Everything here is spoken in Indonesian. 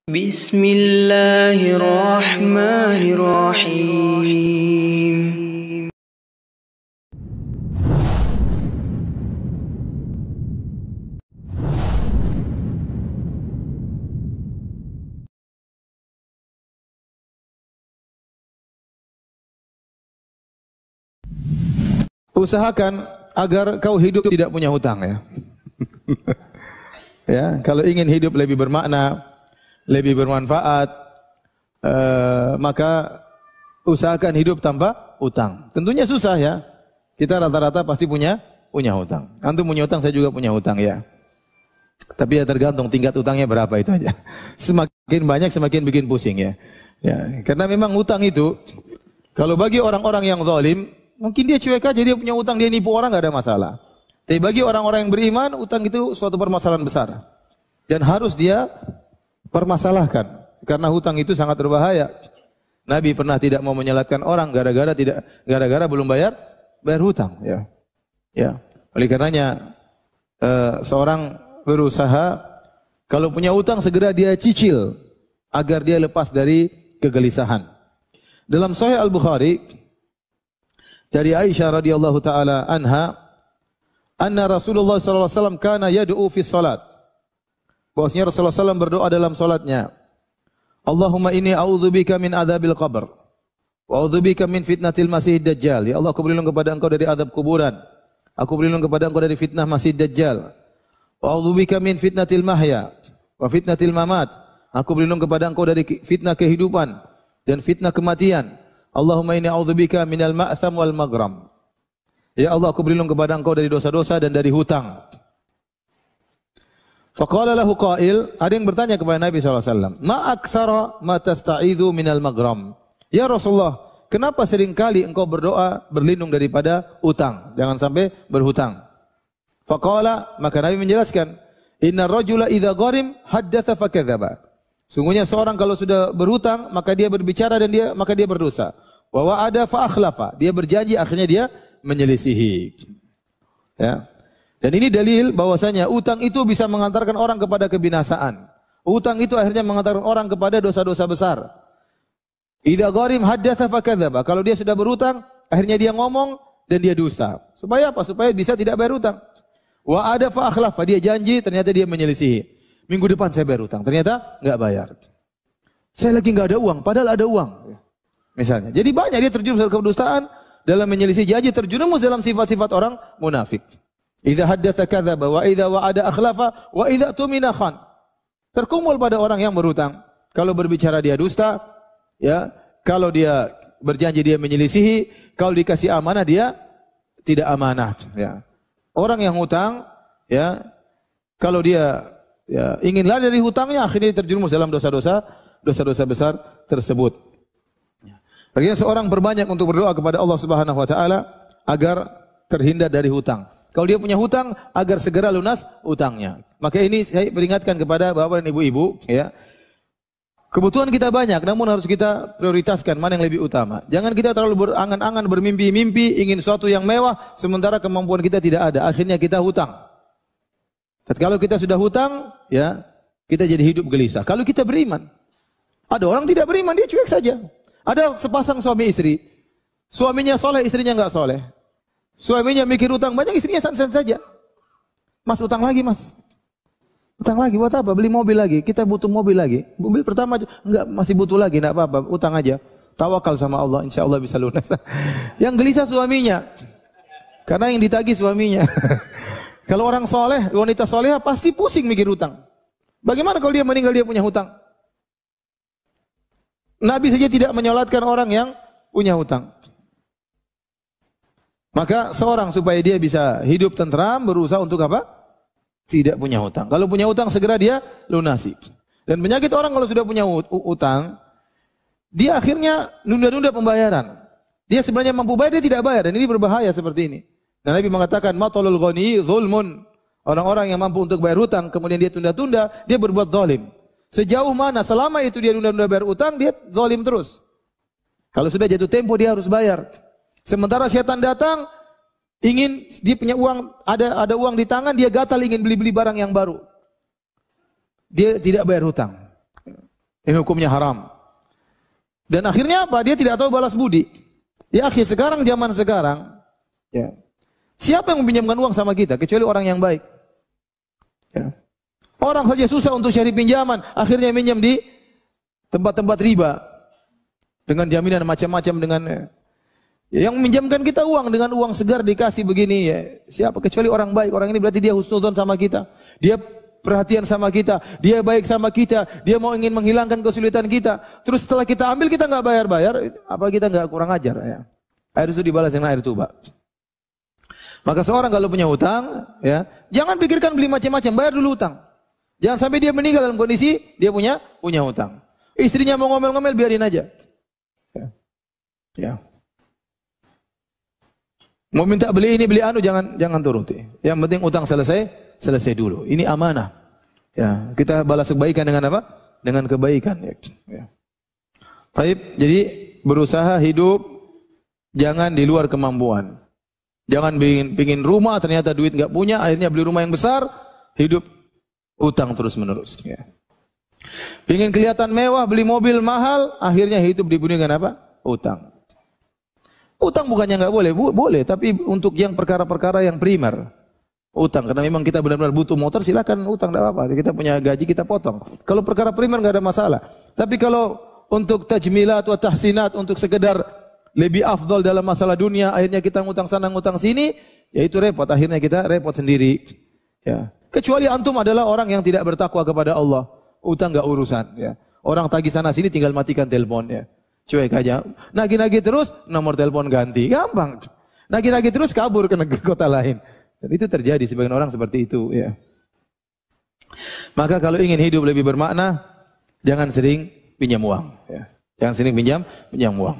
Bismillahirrahmanirrahim. Usahakan agar kau hidup tidak punya hutang ya. Ya, kalau ingin hidup lebih bermakna, lebih bermanfaat, maka usahakan hidup tanpa hutang. Tentunya susah ya. Kita rata-rata pasti punya hutang. Antum punya hutang, saya juga punya hutang ya. Tapi ya tergantung tingkat hutangnya berapa itu aja. Semakin banyak semakin bikin pusing ya. Ya, karena memang hutang itu kalau bagi orang-orang yang zalim, mungkin dia cuek aja, dia punya hutang, dia nipu orang, enggak ada masalah. Tapi bagi orang-orang yang beriman, hutang itu suatu permasalahan besar. Dan harus dia permasalahkan. Karena hutang itu sangat berbahaya. Nabi pernah tidak mau menyelatkan orang gara-gara belum bayar hutang. Ya. Ya. Oleh karenanya seorang berusaha kalau punya hutang segera dia cicil agar dia lepas dari kegelisahan. Dalam Sahih Al-Bukhari dari Aisyah radhiyallahu taala anha, anna Rasulullah sallallahu alaihi wasallam kana yad'u fi salat. Bahwasanya Rasulullah sallallahu berdoa dalam salatnya. Allahumma inni a'udzubika min adzabil qabr wa a'udzubika min fitnatil masiihid dajjal. Ya Allah, aku berlindung kepada Engkau dari azab kuburan. Aku berlindung kepada Engkau dari fitnah Masih Dajjal. Wa a'udzubika min fitnatil mahya wa fitnatil mamat. Aku berlindung kepada Engkau dari fitnah kehidupan dan fitnah kematian. Allahumma inni a'udzubika minal ma'tham wal maghram. Ya Allah, aku berlindung kepada Engkau dari dosa-dosa dan dari hutang. Faqala lahu qail, ada yang bertanya kepada Nabi SAW, ma aktsara ma tasta'idzu minal maghram. Ya Rasulullah, kenapa seringkali engkau berdoa berlindung daripada hutang? Jangan sampai berhutang. Faqala, maka Nabi menjelaskan, innar rajula idza gharim haddatsa fakadzaba. Sungguhnya seorang kalau sudah berhutang, maka dia berbicara dan maka dia berdosa. Wa wa'ada fa akhlafa. Dia berjanji, akhirnya dia menyelisihi. Ya. Dan ini dalil bahwasanya utang itu bisa mengantarkan orang kepada kebinasaan. Utang itu akhirnya mengantarkan orang kepada dosa-dosa besar. Idza gharim haddatsa fakadzaba. Kalau dia sudah berhutang, akhirnya dia ngomong dan dia dusta. Supaya apa? Supaya bisa tidak bayar hutang. Wa ada fa akhlafa. Dia janji, ternyata dia menyelisihi. Minggu depan saya bayar hutang, ternyata enggak bayar. Saya lagi enggak ada uang, padahal ada uang. Misalnya. Jadi banyak dia terjerumus dalam kedustaan, dalam menyelisih janji, terjerumus dalam sifat-sifat orang munafik. Idza haddatsa kadzaba wa idza wa'ada akhlafa wa idza tumina khan. Terkumpul pada orang yang berhutang. Kalau berbicara dia dusta, ya. Kalau dia berjanji dia menyelisihi, kalau dikasih amanah dia tidak amanah, ya. Orang yang hutang, ya, kalau dia ingin lari dari hutangnya, akhirnya terjerumus dalam dosa-dosa besar tersebut. Bagaimana seorang berbanyak untuk berdoa kepada Allah Subhanahu wa taala agar terhindar dari hutang. Kalau dia punya hutang, agar segera lunas hutangnya. Maka ini saya peringatkan kepada bapak dan ibu-ibu, ya. Kebutuhan kita banyak, namun harus kita prioritaskan mana yang lebih utama. Jangan kita terlalu berangan-angan, bermimpi-mimpi, ingin sesuatu yang mewah, sementara kemampuan kita tidak ada. Akhirnya kita hutang. Kalau kita sudah hutang, ya, kita jadi hidup gelisah. Kalau kita beriman, ada orang tidak beriman, dia cuek saja. Ada sepasang suami istri, suaminya soleh, istrinya enggak soleh. Suaminya mikir utang banyak, istrinya santai saja. Mas, utang lagi mas. Utang lagi, buat apa? Beli mobil lagi, kita butuh mobil lagi. Mobil pertama, enggak, masih butuh lagi, enggak apa-apa, utang aja. Tawakal sama Allah, insya Allah bisa lunas. Yang gelisah suaminya, karena yang ditagih suaminya. Kalau orang soleh, wanita soleha pasti pusing mikir hutang. Bagaimana kalau dia meninggal dia punya hutang? Nabi saja tidak menyolatkan orang yang punya hutang. Maka seorang supaya dia bisa hidup tentram berusaha untuk apa? Tidak punya hutang. Kalau punya hutang segera dia lunasi. Dan penyakit orang kalau sudah punya hutang, dia akhirnya nunda-nunda pembayaran. Dia sebenarnya mampu bayar, dia tidak bayar. Dan ini berbahaya seperti ini. Dan Nabi mengatakan, matalul ghani zulmun. Orang-orang yang mampu untuk bayar hutang, kemudian dia tunda-tunda, dia berbuat zalim. Sejauh mana, selama itu dia nunda-nunda bayar hutang, dia zalim terus. Kalau sudah jatuh tempo, dia harus bayar. Sementara syaitan datang, ingin, dia punya uang, ada uang di tangan, dia gatal ingin beli-beli barang yang baru. Dia tidak bayar hutang. Ini hukumnya haram. Dan akhirnya apa? Dia tidak tahu balas budi. Ya akhi, sekarang zaman sekarang, ya, siapa yang meminjamkan uang sama kita kecuali orang yang baik? Ya. Orang saja susah untuk cari pinjaman, akhirnya minjam di tempat-tempat riba dengan jaminan macam-macam dengan yang meminjamkan kita uang dengan uang segar dikasih begini ya. Siapa kecuali orang baik? Orang ini berarti dia husnudzon sama kita. Dia perhatian sama kita, dia baik sama kita, dia mau ingin menghilangkan kesulitan kita. Terus setelah kita ambil kita nggak bayar-bayar, apa kita nggak kurang ajar ya? Air itu dibalas dengan air tuba. Maka seorang kalau punya hutang, ya jangan pikirkan beli macam-macam, bayar dulu hutang. Jangan sampai dia meninggal dalam kondisi dia punya hutang. Istrinya mau ngomel-ngomel biarin aja. Ya. Ya. Mau minta beli ini beli anu jangan turuti. Yang penting utang selesai dulu. Ini amanah. Ya, kita balas kebaikan dengan apa? Dengan kebaikan. Ya. Baik, jadi berusaha hidup jangan di luar kemampuan. Jangan pingin rumah ternyata duit enggak punya, akhirnya beli rumah yang besar, hidup utang terus menerus. Ya. Pingin kelihatan mewah, beli mobil mahal, akhirnya hidup dibunuh dengan apa? Utang. Utang bukannya enggak boleh, boleh, tapi untuk yang perkara-perkara yang primer. Utang, karena memang kita benar-benar butuh motor, silakan utang, tidak apa-apa. Kita punya gaji, kita potong. Kalau perkara primer nggak ada masalah. Tapi kalau untuk tajmilat atau tahsinat, untuk sekedar lebih afdol dalam masalah dunia, akhirnya kita ngutang sana, ngutang sini, ya itu repot. Akhirnya kita repot sendiri. Ya. Kecuali antum adalah orang yang tidak bertakwa kepada Allah. Utang nggak urusan. Ya. Orang tagih sana sini tinggal matikan telepon. Ya. Cuek aja. Nagih-nagih terus, nomor telepon ganti. Gampang. Nagih-nagih terus kabur ke negeri kota lain. Dan itu terjadi sebagian orang seperti itu ya. Maka kalau ingin hidup lebih bermakna, jangan sering pinjam uang ya. Jangan sering pinjam uang.